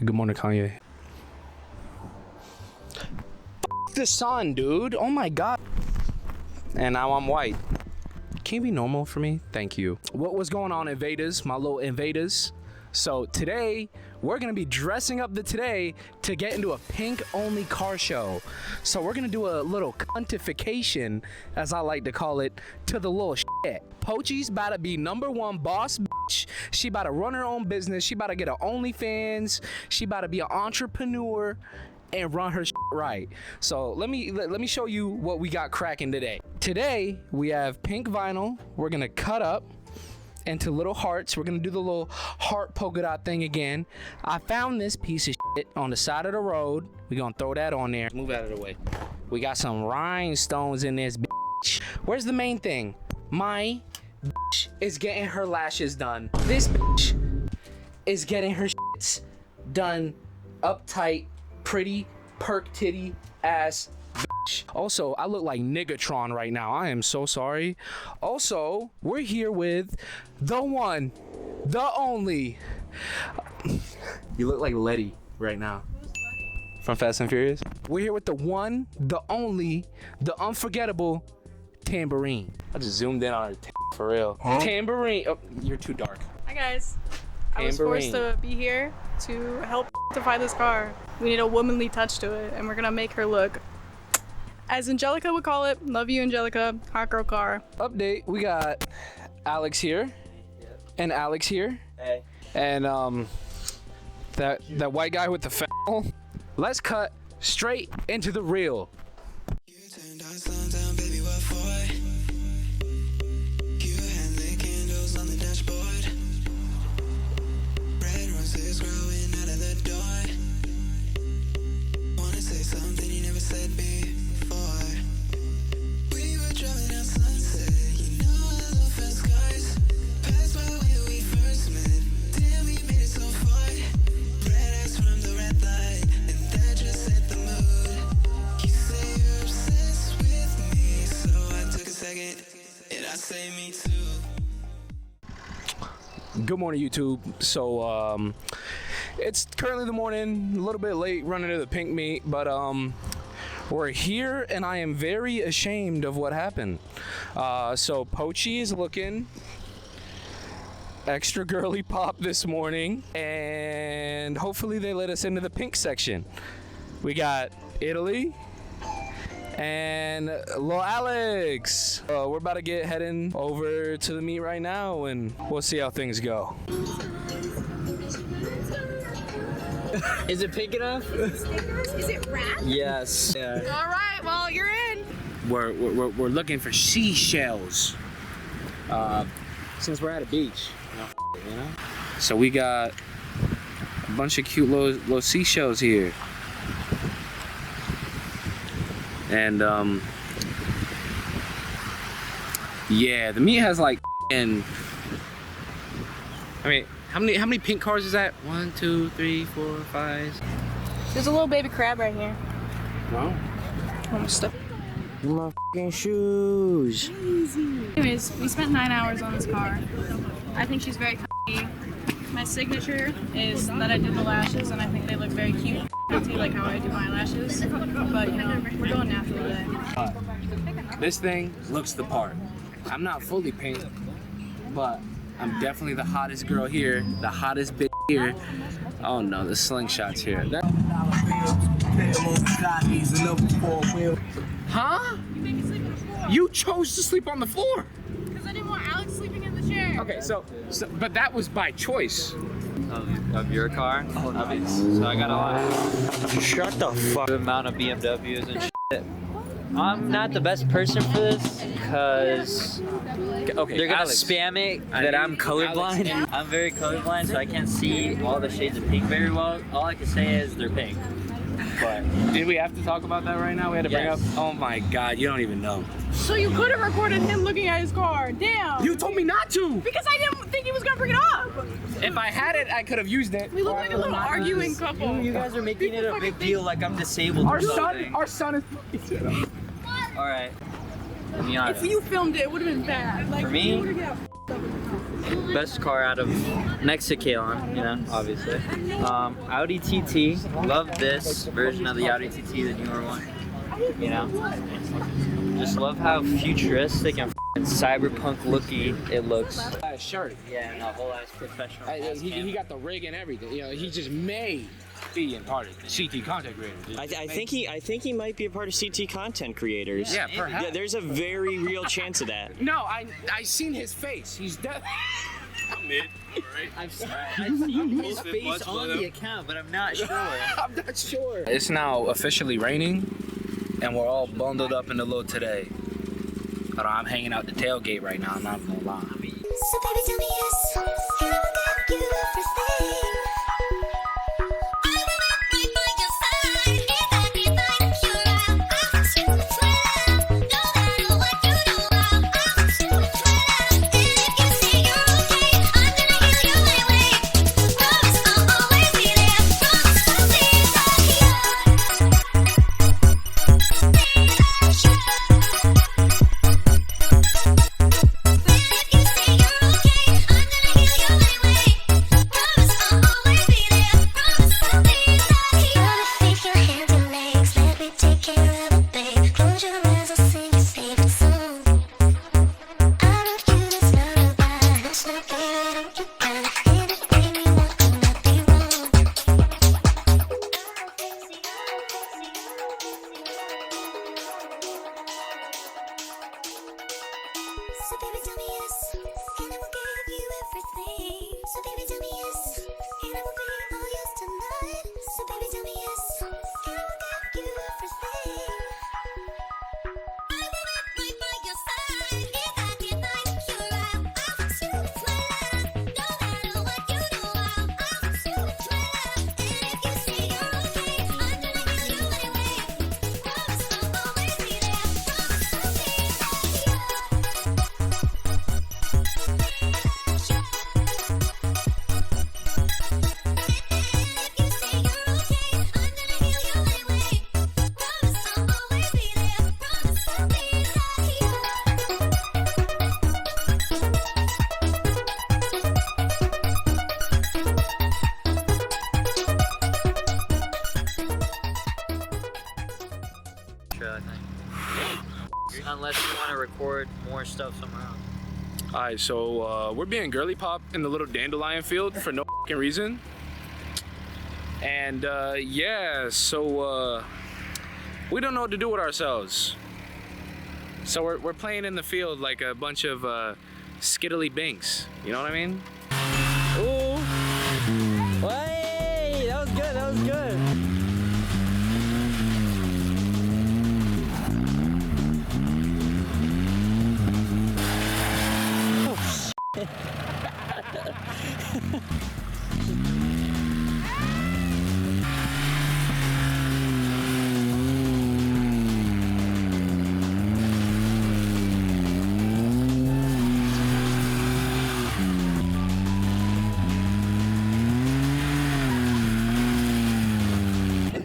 Good morning, Kanye. The sun, dude. Oh my god. And now I'm white. Can you be normal for me? Thank you. What was going on, invaders? My little invaders. So today, we're gonna be dressing up today to get into a pink-only car show. So we're gonna do a little untification, as I like to call it, to the little shit. Pochie's about to be #1 boss bitch. She about to run her own business. She about to get her OnlyFans. She about to be an entrepreneur and run her shit right. So let me show you what we got cracking today. Today, we have pink vinyl. We're gonna cut up into little hearts. We're gonna do the little heart polka dot thing again. I found this piece of shit on the side of the road. We're gonna throw that on there. Move out of the way. We got some rhinestones in this bitch. Where's the main thing? My bitch is getting her lashes done. This bitch is getting her shits done uptight, pretty, perk titty ass bitch. Also, I look like Niggatron right now. I am so sorry. Also, we're here with the one, the only. You look like Letty right now. From Fast and Furious. We're here with the one, the only, the unforgettable Tambourine. I just zoomed in on her for real. Huh? Tambourine. Oh, you're too dark. Hi guys. I was forced to be here to help find this car. We need a womanly touch to it, and we're gonna make her look, as Angelica would call it, love you Angelica, hot girl car. Update, we got Alex here, and Alex here, hey, and that white guy with the foul. Let's cut straight into the reel. You turned our sun down, baby, what for? You had lit candles on the dashboard. Red roses growing out of the door. Wanna say something you never said before. We were driving down Sunset. You know I love fast cars. Passed by where we first met. Damn, we made it so far. Red eyes from the red light, and that just set the mood. You say you're obsessed with me, so I took a second, and I say me too. Good morning, YouTube. So it's currently the morning, a little bit late running to the pink meet, but we're here and I am very ashamed of what happened. So Pochie is looking extra girly pop this morning, and hopefully they let us into the pink section. We got Italy and Lil Alex. We're about to get heading over to the meet right now, and we'll see how things go. is it pink enough? Is it wrap? Yes. Yeah. All right, well, you're in. We're looking for seashells. Since we're at a beach, you know. So we got a bunch of cute little seashells here. And yeah, the meet has like and I mean, how many pink cars is that? 1, 2, 3, 4, 5. There's a little baby crab right here. Wow. Almost stuck. My f***ing shoes. Anyways, we spent 9 hours on this car. I think she's very c***y. My signature is that I did the lashes, and I think they look very cute. Like how I do my lashes. But you know, we're going natural today. This thing looks the part. I'm not fully pink, but I'm definitely the hottest girl here, the hottest bitch here. Oh no, the slingshot's here. Huh? You chose to sleep on the floor. Because I didn't want Alex sleeping in the chair. Okay, so but that was by choice. Of your car? So I gotta lie. Shut the fuck. The amount of BMWs and shit. I'm not the best person for this because Okay, they're gonna Alex, spam it that I'm colorblind. Alex. I'm very colorblind, so I can't see all the shades of pink very well. All I can say is they're pink. But Did we have to talk about that right now? We had to bring up. Yes. Oh my God, you don't even know. So you could have recorded him looking at his car. Damn. You told me not to. Because I didn't think he was gonna bring it up. If I had it, I could have used it. We look like a little arguing couple. you guys are making it a big deal like I'm disabled Our or something. son is. All right. Let me honest. If you filmed it, it would have been bad. Like, For me? you would've got f***ed up in the house. best car out of next to Kalon, you know, obviously. Audi TT, love this version of the Audi TT, the newer one. You know, just love how futuristic and cyberpunk looky it looks. Shirt. Yeah, and a whole ass professional. He got the rig and everything. You know, he just made being part of the CT content creators. I think he might be a part of CT content creators. Yeah, perhaps. Yeah, there's a very real chance of that. No, I seen his face. He's dead. I'm mid. Alright. I've seen his face on the account, but I'm not sure. I'm not sure. It's now officially raining, and we're all bundled up in the load today. But I'm hanging out the tailgate right now. I'm not gonna lie. So baby, tell me yes, and I will give you everything. I will be right by your side. If I can find a cure, I will shoot it well. No matter what you do, I will shoot it well. And if you say you're okay, I'm gonna heal you anyway. Promise I'll always be there. Promise I'll be So baby, tell me yes, and I will give you everything. So baby, tell me yes, and I will be all yours tonight. So baby, tell me yes, and I will give you everything. I will be right by your side. If I can find a cure, I will shoot it well. No matter what you do, I will shoot it well. And if you say you're okay, I'm gonna heal you anyway. Promise I'll always be there. Promise I'll be Unless you want to record more stuff somewhere else. Alright, so we're being girly pop in the little Dandelion Field for no fucking reason. And yeah, so we don't know what to do with ourselves. So we're playing in the field like a bunch of skittly binks. You know what I mean? Ooh! Hey, that was good. That was good.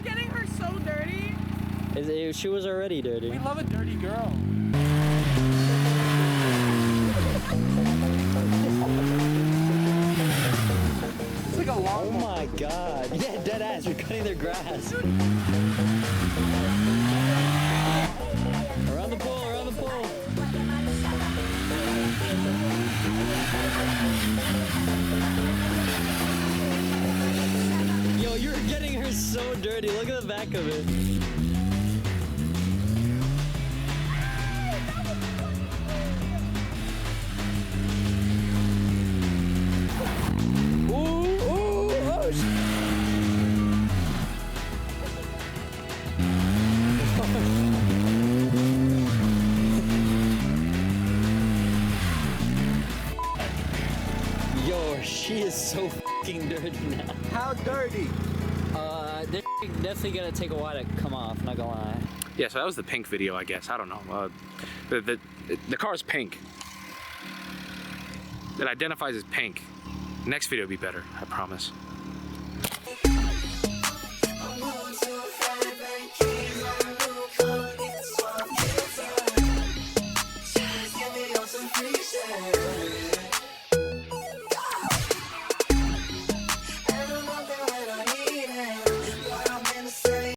Getting her so dirty. She was already dirty. We love a dirty girl. It's like a long Oh my god. Yeah, dead ass. We're cutting their grass. Around the pole, around the pole. Yo, you're getting her so dirty. Look at the back of it. Yo, she is so fucking dirty now. How dirty? They're definitely gonna take a while to come off, not gonna lie. Yeah, so that was the pink video, I guess. I don't know. The car is pink. It identifies as pink. Next video will be better, I promise.